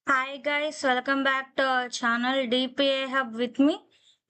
Hi guys, welcome back to our channel DPA hub with me.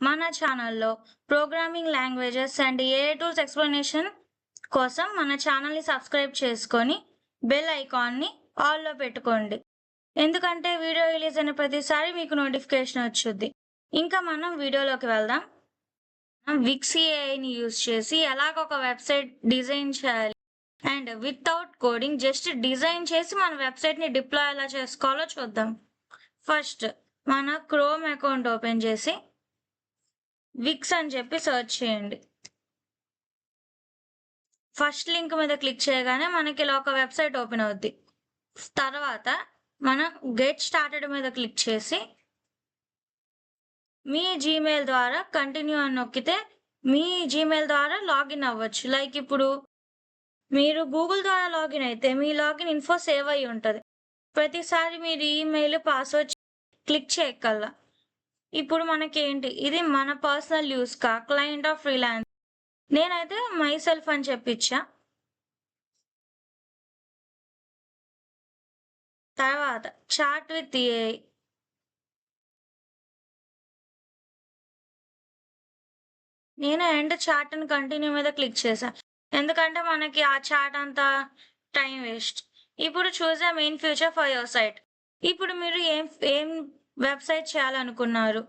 మన ఛానల్లో programming languages and AI tools explanation కోసం మన ఛానల్ని subscribe చేసుకొని బెల్ ఐకాన్ని ఆల్లో పెట్టుకోండి. ఎందుకంటే వీడియో రిలీజ్ అయిన ప్రతిసారి మీకు నోటిఫికేషన్ వచ్చుద్ది. ఇంకా మనం వీడియోలోకి వెళ్దాం. విక్స్ ఏఐని యూజ్ చేసి ఎలాగొక వెబ్సైట్ డిజైన్ చేయాలి and without coding just design చేసి మన వెబ్సైట్ని డిప్లాయ్ ఎలా చేసుకోవాలో చూద్దాం. ఫస్ట్ మన క్రోమ్ అకౌంట్ ఓపెన్ చేసి విక్స్ అని చెప్పి సెర్చ్ చేయండి. ఫస్ట్ లింక్ మీద క్లిక్ చేయగానే మనకి ఇలా ఒక వెబ్సైట్ ఓపెన్ అవుద్ది. తర్వాత మనం గెట్ స్టార్టెడ్ మీద క్లిక్ చేసి మీ జీమెయిల్ ద్వారా కంటిన్యూ అని నొక్కితే మీ జీమెయిల్ ద్వారా లాగిన్ అవ్వచ్చు. లైక్ ఇప్పుడు మీరు గూగుల్ ద్వారా లాగిన్ అయితే మీ లాగిన్ ఇన్ఫో సేవ్ అయ్యి ఉంటుంది. ప్రతిసారి మీరు ఈమెయిల్ పాస్వర్డ్ క్లిక్ చేయగలరా. ఇప్పుడు మనకేంటి, ఇది మన పర్సనల్ యూస్ కా క్లయింట్ ఆఫ్ ఫ్రీలాన్స్. నేనైతే మై సెల్ఫ్ అని చెప్పిచ్చా. తర్వాత చాట్ విత్ ఏఐ. నేను ఎండ్ చాట్ అని కంటిన్యూ మీద క్లిక్ చేశా, ఎందుకంటే మనకి ఆ చాట్ అంతా టైం వేస్ట్. ఇప్పుడు చూసా main future for your site. ఇప్పుడు మీరు ఏం వెబ్సైట్ చేయాలనుకున్నారు,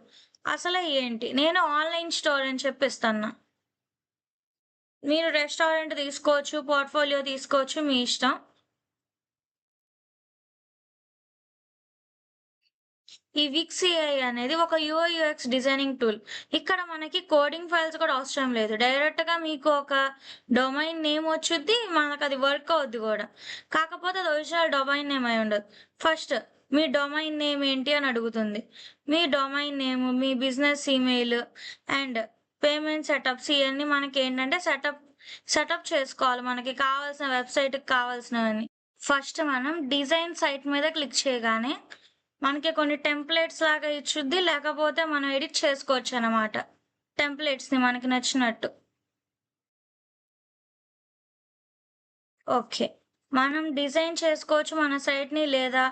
అసలు ఏంటి. నేను ఆన్లైన్ స్టోర్ అని చెప్పిస్తున్నా. మీరు రెస్టారెంట్ తీసుకోవచ్చు, పోర్ట్ఫోలియో తీసుకోవచ్చు, మీ ఇష్టం. ఈ విక్స్ ఏఐ అనేది ఒక యూఐ/యూఎక్స్ డిజైనింగ్ టూల్. ఇక్కడ మనకి కోడింగ్ ఫైల్స్ కూడా అవసరం లేదు. డైరెక్ట్గా మీకు ఒక డొమైన్ నేమ్ వచ్చుద్ది, మనకు అది వర్క్ అవుద్ది కూడా. కాకపోతే అది ఒరిజినల్ డొమైన్ నేమ్ అయి ఉండదు. ఫస్ట్ మీ డొమైన్ నేమ్ ఏంటి అని అడుగుతుంది. మీ డొమైన్ నేమ్, మీ business email and payment setups, ఇవన్నీ మనకి ఏంటంటే సెటప్ చేసుకోవాలి, మనకి కావాల్సిన వెబ్సైట్కి కావాల్సినవన్నీ. ఫస్ట్ మనం డిజైన్ సైట్ మీద క్లిక్ చేయగానే మనకి కొన్ని టెంప్లెట్స్ లాగా ఇచ్చుద్ది, లేకపోతే మనం ఎడిట్ చేసుకోవచ్చు అన్నమాట టెంప్లెట్స్ని మనకి నచ్చినట్టు. ఓకే, మనం డిజైన్ చేసుకోవచ్చు మన సైట్ని, లేదా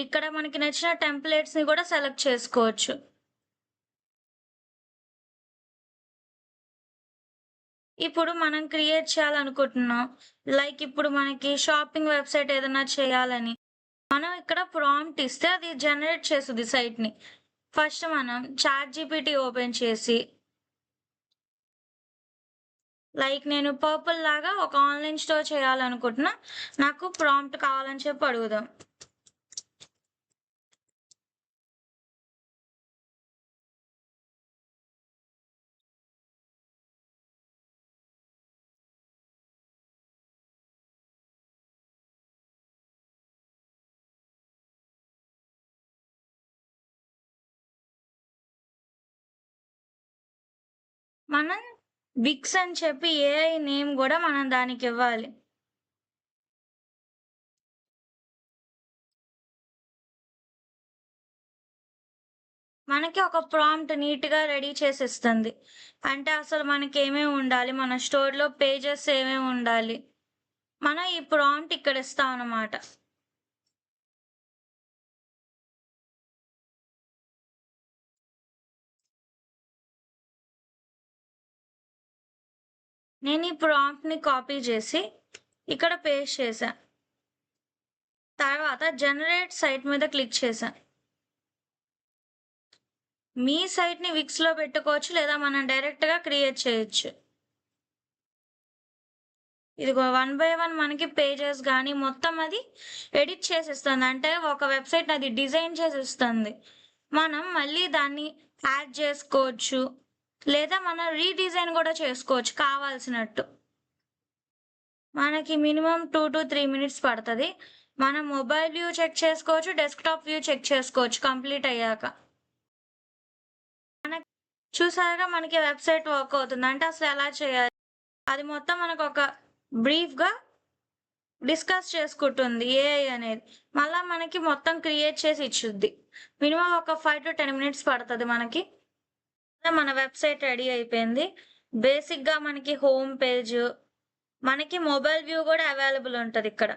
ఇక్కడ మనకి నచ్చిన టెంప్లెట్స్ని కూడా సెలెక్ట్ చేసుకోవచ్చు. ఇప్పుడు మనం క్రియేట్ చేయాలనుకుంటున్నాం, లైక్ ఇప్పుడు మనకి షాపింగ్ వెబ్సైట్ ఏదైనా చేయాలని మనం ఇక్కడ ప్రాంప్ట్ ఇస్తే అది జనరేట్ చేస్తుంది సైట్ని. ఫస్ట్ మనం చాట్‌జీపీటీ ఓపెన్ చేసి, లైక్ నేను పర్పుల్ లాగా ఒక ఆన్లైన్ స్టోర్ చేయాలనుకుంటున్నా, నాకు ప్రాంప్ట్ కావాలని చెప్పి అడుగుదాం. మనం విక్స్ అని చెప్పి ఏఐ నేమ్ కూడా మనం దానికి ఇవ్వాలి. మనకి ఒక ప్రాంప్ట్ నీట్‌గా రెడీ చేసిస్తుంది. అంటే అసలు మనకి ఏమేమి ఉండాలి, మన స్టోర్‌లో పేజెస్ ఏమేమి ఉండాలి, మనం ఈ ప్రాంప్ట్ ఇక్కడ ఇస్తాం అన్నమాట. నేను ఈ ప్రాంప్ట్‌ని కాపీ చేసి ఇక్కడ పేస్ట్ చేశా. తర్వాత జనరేట్ సైట్ మీద క్లిక్ చేశా. మీ సైట్‌ని విక్స్‌లో పెట్టుకోవచ్చు, లేదా మనం డైరెక్ట్‌గా క్రియేట్ చేయొచ్చు. ఇదిగో 1 బై 1 మనకి పేజెస్ గానీ మొత్తం అది ఎడిట్ చేసిస్తుంది. అంటే ఒక వెబ్సైట్‌ని అది డిజైన్ చేసిస్తుంది. మనం మళ్ళీ దాన్ని యాడ్ చేసుకోవచ్చు, లేదా మనం రీడిజైన్ కూడా చేసుకోవచ్చు కావాల్సినట్టు. మనకి మినిమమ్ 2-3 మినిట్స్ పడతది. మనం మొబైల్ వ్యూ చెక్ చేసుకోవచ్చు, డెస్క్‌టాప్ వ్యూ చెక్ చేసుకోవచ్చు కంప్లీట్ అయ్యాక. చూసారుగా మనకి వెబ్సైట్ వర్క్ అవుతుంది. అంటే అసలు ఎలా చేయాలి, అది మొత్తం మనకు ఒక బ్రీఫ్‌గా డిస్కస్ చేసుకుంటుంది ఏఐ అనేది. మళ్ళా మనకి మొత్తం క్రియేట్ చేసి ఇచ్చుద్ది. మినిమమ్ ఒక 5-10 మినిట్స్ పడతది మనకి. మన వెబ్సైట్ రెడీ అయిపోయింది. బేసిక్‌గా మనకి హోమ్ పేజ్, మనకి మొబైల్ వ్యూ గూడా అవైలబుల్ ఉంటదిక్కడ.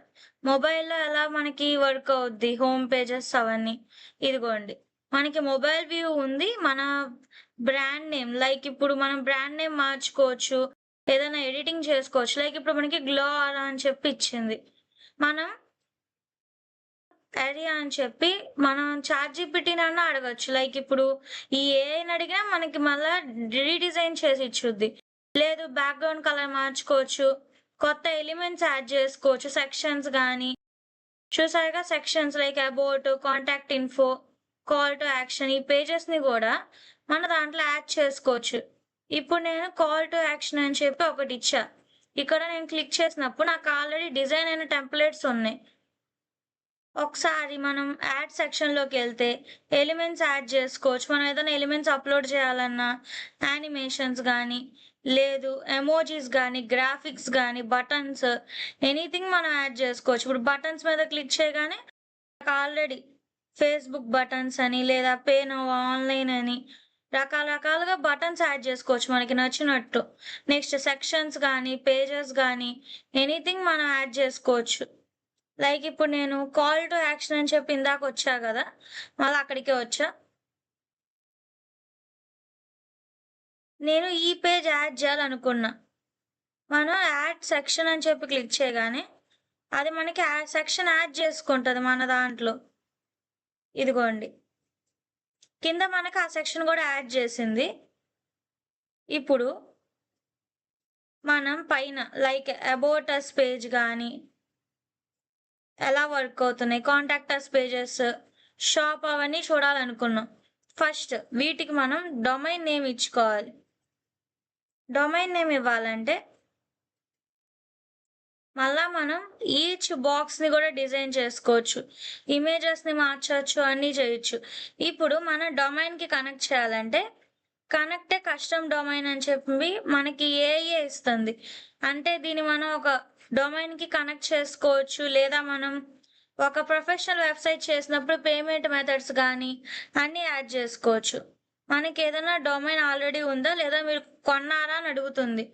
మొబైల్‌లో ఎలా మనకి వర్క్ అవుద్ది హోమ్ పేజెస్ అవన్నీ. ఇదిగోండి. మనకి మొబైల్ వ్యూ ఉంది. మన బ్రాండ్ నేమ్ లైక్ ఇప్పుడు మనం బ్రాండ్ నేమ్ మార్చుకోవచ్చు. ఏదైనా ఎడిటింగ్ చేసుకోవచ్చు. లైక్ ఇప్పుడు మనకి గ్లో అలా అని చెప్పి ఇచ్చింది. మనం ఏరియా అని చెప్పి మనం చాట్‌జీపీటీనన్నా అడగొచ్చు. లైక్ ఇప్పుడు ఈ ఏఐని అడిగినా మనకి మళ్ళా రీడిజైన్ చేసి ఇచ్చుద్ది. లేదు బ్యాక్‌గ్రౌండ్ కలర్ మార్చుకోవచ్చు. కొత్త ఎలిమెంట్స్ యాడ్ చేసుకోవచ్చు. సెక్షన్స్ గాని చూసారుగా sections like about, contact info, call to action ఈ పేజెస్‌ని గూడా మన దాంట్లో యాడ్ చేసుకోవచ్చు. ఇప్పుడు నేను కాల్ టు యాక్షన్ అని చెప్పి ఒకటిచ్చా. ఇక్కడ నేను క్లిక్ చేసినప్పుడు నాకు ఆల్రెడీ డిజైన్ అయిన టెంప్లేట్స్ ఉన్నాయి. ఒకసారి మనం యాడ్ సెక్షన్‌లోకెళ్తే ఎలిమెంట్స్ యాడ్ జేసుకోవచ్చు. మనం ఏదైనా ఎలిమెంట్స్ అప్‌లోడ్ చేయాలన్నా, యానిమేషన్స్ గానీ, లేదు ఎమోజిస్ గానీ, గ్రాఫిక్స్ గానీ, బటన్స్ ఎనీథింగ్ మనం యాడ్ జేసుకోవచ్చు. ఇప్పుడు బటన్స్ మీద క్లిక్ చేయగానే నాకు ఆల్రెడీ ఫేస్‌బుక్ బటన్స్ అని, లేదా పే నౌ ఆన్‌లైన్ అని రకరకాలుగా బటన్స్ యాడ్ జేసుకోవచ్చు మనకి నచ్చినట్టు. నెక్స్ట్ సెక్షన్స్ గానీ, పేజెస్ గానీ ఎనీథింగ్ మనం యాడ్ జేసుకోవచ్చు. లైక్ ఇప్పుడు నేను కాల్ టు యాక్షన్ అని చెప్పి ఇందాకొచ్చా గదా! మళ్ళా అక్కడికే వచ్చా. నేను ఈ పేజ్ యాడ్ జేయాలనుకున్నా. మనం యాడ్ సెక్షన్ అని చెప్పి క్లిక్ చేయగానే, అది మనకి సెక్షన్ యాడ్ చేసుకుంటది మన దాంట్లో. ఇదిగోండి. కింద మనకు ఆ సెక్షన్ గూడా యాడ్ జేసింది. ఇప్పుడు మనం పైన లైక్ అబౌట్ అస్ పేజ్ గాని ఎలా వర్క్ అవుతున్నాయి, కాంటాక్ట్ అస్ పేజెస్, షాప్ అవన్నీ చూడాలనుకున్నాం. ఫస్ట్ వీటికి మనం డొమైన్ నేమ్ ఇచ్చుకోవాలి. డొమైన్ నేమ్ ఇవ్వాలంటే మళ్ళా మనం ఈచ్ బాక్స్‌ని గూడా డిజైన్ చేసుకోవచ్చు. ఇమేజెస్‌ని మార్చొచ్చు, అన్నీ చేయొచ్చు. ఇప్పుడు మన డొమైన్‌కి కనెక్ట్ చేయాలంటే, కనెక్ట్ ఏ కస్టమ్ డొమైన్ అని చెప్పి మనకి ఏఐయే ఇస్తుంది. అంటే దీన్ని మనం ఒక డొమైన్‌కి కనెక్ట్ చేసుకోవచ్చు. లేదా మనం ఒక ప్రొఫెషనల్ వెబ్‌సైట్ చేసినప్పుడు పేమెంట్ మెథడ్స్ గానీ, అన్నీ యాడ్ చేసుకోవచ్చు. మనకేదైనా డొమైన్ ఆల్రెడీ ఉందా? లేదా మీరు కొన్నారా అని అడుగుతుంది.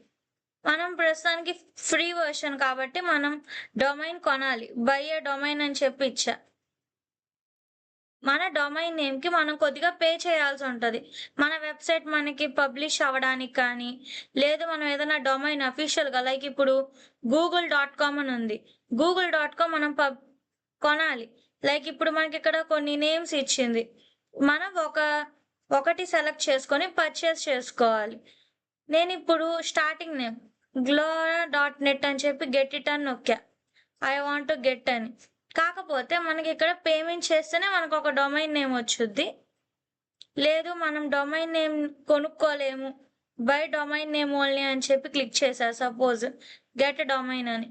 మనం ప్రస్తుతానికి ఫ్రీ వెర్షన్ కాబట్టి మనం డొమైన్ కొనాలి. బై ఎ డొమైన్ అని చెప్పి ఇచ్చా. మన డొమైన్ నేమ్‌కి మనం కొద్దిగా పే చేయాల్సుంటది. మన వెబ్‌సైట్ మనకి పబ్లిష్ అవ్వడానికి కానీ, లేదు మనం ఏదైనా డొమైన్ అఫీషియల్‌గా లైక్ ఇప్పుడు గూగుల్.కామ్ అని ఉంది. గూగుల్.కామ్ మనం కొనాలి. లైక్ ఇప్పుడు మనకిక్కడ కొన్ని నేమ్స్ ఇచ్చింది. మనం ఒకటి సెలెక్ట్ చేసుకొని పర్చేజ్ చేసుకోవాలి. నేనిప్పుడు స్టార్టింగ్ నేమ్ గ్లోరా.నెట్ అని చెప్పి గెట్ ఇట్ అని నొక్కా. ఐ వాంట్ టు గెట్ అని. కాకపోతే మనకిక్కడ పేమెంట్ చేస్తేనే మనకొక డొమైన్ నేమ్ వచ్చుద్ది. లేదు మనం డొమైన్ నేమ్ కొనుక్కోలేము. బై డొమైన్ నేమ్ ఓన్లీ అని చెప్పి క్లిక్ చేశా సపోజ్ గెట్ డొమైన్ అని.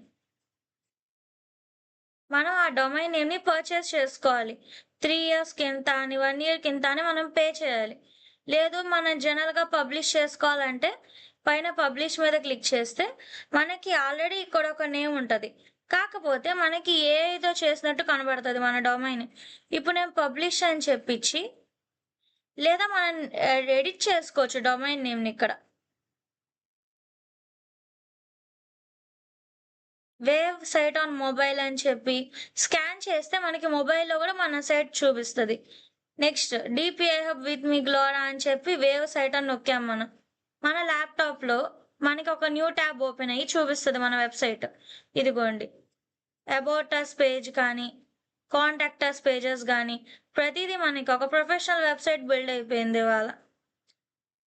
మనం ఆ డొమైన్ నేమ్‌ని పర్చేజ్ చేసుకోవాలి. 3 ఇయర్స్‌కి ఇంత అని, 1 ఇయర్‌కి ఇంత అని మనం పే చేయాలి. లేదు మనం జనరల్‌గా పబ్లిష్ చేసుకోవాలంటే పైన పబ్లిష్ మీద క్లిక్ చేస్తే మనకి ఆల్రెడీ ఇక్కడ ఒక నేమ్ ఉంటది. కాకపోతే మనకి ఏఐతో చేసినట్టు కనబడతది మన డొమైన్. ఇప్పుడు నేను పబ్లిష్ అని చెప్పిచ్చి లేదా మనం ఎడిట్ చేసుకోవచ్చు డొమైన్ నేమ్‌ని ఇక్కడ. వేవ్ సైట్ ఆన్ మొబైల్ అని చెప్పి స్కాన్ చేస్తే మనకి మొబైల్‌లో గూడా మన సైట్ చూపిస్తది. Next DPI hub with me గ్లోరా అని చెప్పి వేవ్ సైట్ అని నొక్కాం మనం. మన ల్యాప్‌టాప్‌లో మనకి ఒక న్యూ ట్యాబ్ ఓపెన్ అయ్యి చూపిస్తది మన వెబ్‌సైట్. ఇదిగోండి. అబౌట్ అస్ పేజ్ కానీ, కాంటాక్ట్ అస్ పేజెస్ గానీ, ప్రతీదీ మనకి ఒక ప్రొఫెషనల్ వెబ్‌సైట్ బిల్డ్ అయిపోయింది ఇవాళ.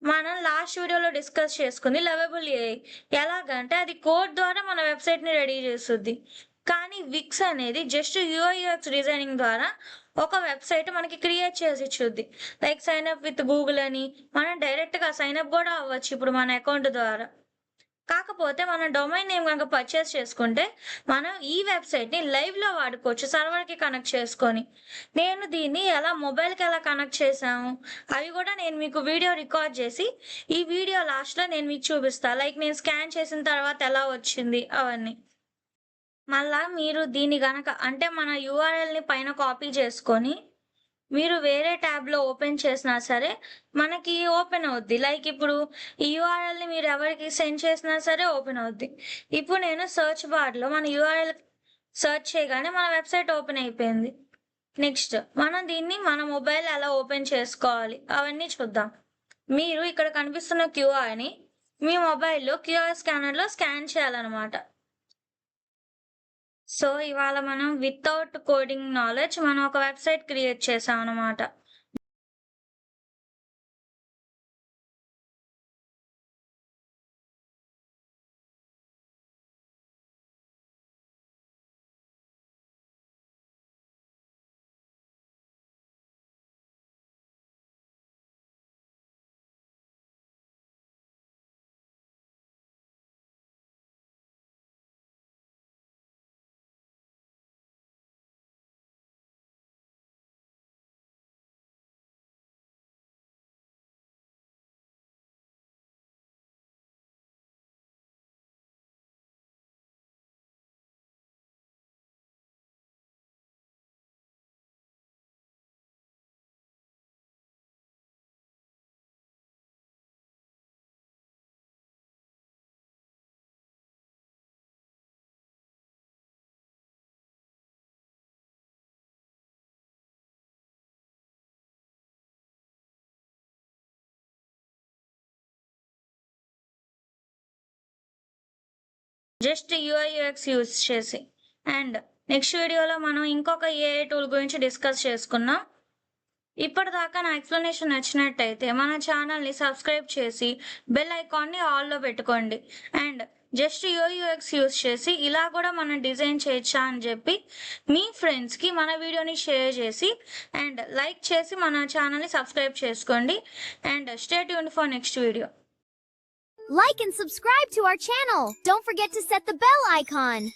మనం లాస్ట్ వీడియోలో డిస్కస్ చేసుకుంది లవబుల్ ఏఐ. ఎలాగంటే అది కోడ్ ద్వారా మన వెబ్‌సైట్‌ని రెడీ చేస్తుద్ది. కానీ విక్స్ అనేది జస్ట్ యూఐ యూఎక్స్ డిజైనింగ్ ద్వారా ఒక వెబ్‌సైట్ మనకి క్రియేట్ చేసి ఇచ్చుద్ది. Like sign up with Google అని మనం డైరెక్ట్‌గా సైన్ అప్ గూడా అవ్వచ్చు ఇప్పుడు మన అకౌంట్ ద్వారా. కాకపోతే మనం డొమైన్ నేమ్ గనక పర్చేస్ చేసుకుంటే, మనం ఈ వెబ్‌సైట్‌ని లైవ్‌లో వాడుకోవచ్చు సర్వర్‌కి కనెక్ట్ చేసుకొని. నేను దీన్ని మొబైల్‌కి ఎలా కనెక్ట్ చేశాము, అవి గూడా నేను మీకు వీడియో రికార్డ్ చేసి, ఈ వీడియో లాస్ట్‌లో నేను మీకు చూపిస్తా. లైక్ నేను స్కాన్ చేసిన తర్వాత ఎలా వచ్చింది అవన్నీ. మళ్ళా మీరు దీన్ని గనక అంటే మన యూఆర్ఎల్‌ని పైన కాపీ చేసుకొని, మీరు వేరే ట్యాబ్‌లో ఓపెన్ చేసినా సరే, మనకి ఓపెన్ అవుద్ది. లైక్ ఇప్పుడు ఈ యూఆర్ఎల్‌ని మీరు ఎవరికి సెండ్ చేసినా సరే ఓపెన్ అవుద్ది. ఇప్పుడు నేను సెర్చ్ బార్‌లో మన యూఆర్ఎల్ సెర్చ్ చేయగానే మన వెబ్‌సైట్ ఓపెన్ అయిపోయింది. నెక్స్ట్ మనం దీన్ని మన మొబైల్ ఎలా ఓపెన్ చేసుకోవాలి అవన్నీ చూద్దాం. మీరు ఇక్కడ కనిపిస్తున్న క్యూఆర్‌ని మీ మొబైల్‌లో క్యూఆర్ స్కానర్‌లో స్కాన్ చేయాలనమాట. సో, ఇవాళ మనం వితౌట్ కోడింగ్ నాలెడ్జ్ మనం ఒక వెబ్‌సైట్ క్రియేట్ చేశామనమాట. జస్ట్ యూఐ యూఎక్స్ యూజ్ చేసి. అండ్ నెక్స్ట్ వీడియోలో మనం ఇంకొక ఏఐ టూల్ గురించి డిస్కస్ చేసుకుందాం. ఇప్పటిదాకా నా ఎక్స్‌ప్లనేషన్ నచ్చినట్టయితే మన ఛానల్‌ని సబ్స్క్రైబ్ చేసి బెల్ ఐకాన్‌ని ఆల్‌లో పెట్టుకోండి. And just UI UX use చేసి ఇలా కూడా మనం డిజైన్ చేయొచ్చా అని చెప్పి మీ ఫ్రెండ్స్‌కి మన వీడియోని షేర్ చేసి అండ్ లైక్ చేసి మన ఛానల్‌ని సబ్స్క్రైబ్ చేసుకోండి. And stay tuned for next video. Like and subscribe to our channel. Don't forget to set the bell icon.